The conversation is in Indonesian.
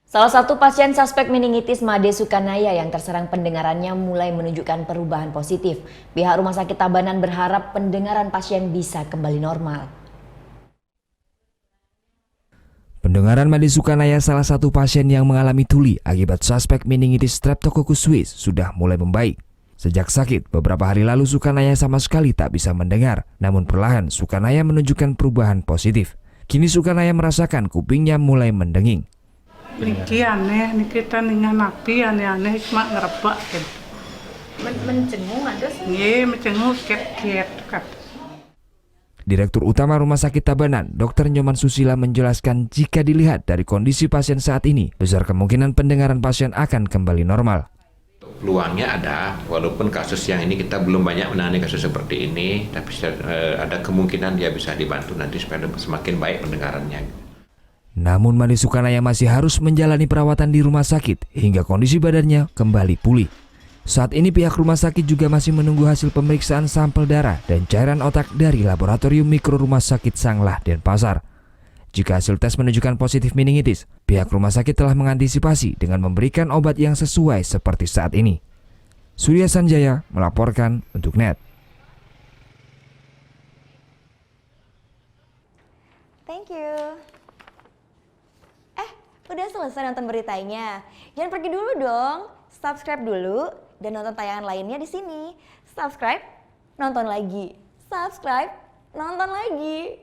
Salah satu pasien suspek meningitis Made Sukanaya yang terserang pendengarannya mulai menunjukkan perubahan positif. Pihak Rumah Sakit Tabanan berharap pendengaran pasien bisa kembali normal. Pendengaran Made Sukanaya, salah satu pasien yang mengalami tuli akibat suspek meningitis Streptococcus suis, sudah mulai membaik. Sejak sakit, beberapa hari lalu Sukanaya sama sekali tak bisa mendengar. Namun perlahan Sukanaya menunjukkan perubahan positif. Kini Sukanaya merasakan kupingnya mulai mendenging. Niki aneh, niki kita dengan napi aneh-aneh cuma ngerebak gitu. Mencengung ada sih? Iya, mencengung kiat-kiat kan. Direktur Utama Rumah Sakit Tabanan, Dr. Nyoman Susila menjelaskan jika dilihat dari kondisi pasien saat ini, besar kemungkinan pendengaran pasien akan kembali normal. Peluangnya ada, walaupun kasus yang ini kita belum banyak menangani kasus seperti ini, tapi ada kemungkinan dia bisa dibantu nanti supaya semakin baik pendengarannya. Namun Made Sukanaya masih harus menjalani perawatan di rumah sakit hingga kondisi badannya kembali pulih. Saat ini pihak rumah sakit juga masih menunggu hasil pemeriksaan sampel darah dan cairan otak dari Laboratorium Mikro Rumah Sakit Sanglah, Denpasar. Jika hasil tes menunjukkan positif meningitis, pihak rumah sakit telah mengantisipasi dengan memberikan obat yang sesuai seperti saat ini. Surya Sanjaya melaporkan untuk NET. Thank you. Udah selesai nonton beritanya? Jangan pergi dulu dong. Subscribe dulu dan nonton tayangan lainnya di sini. Subscribe, nonton lagi. Subscribe, nonton lagi.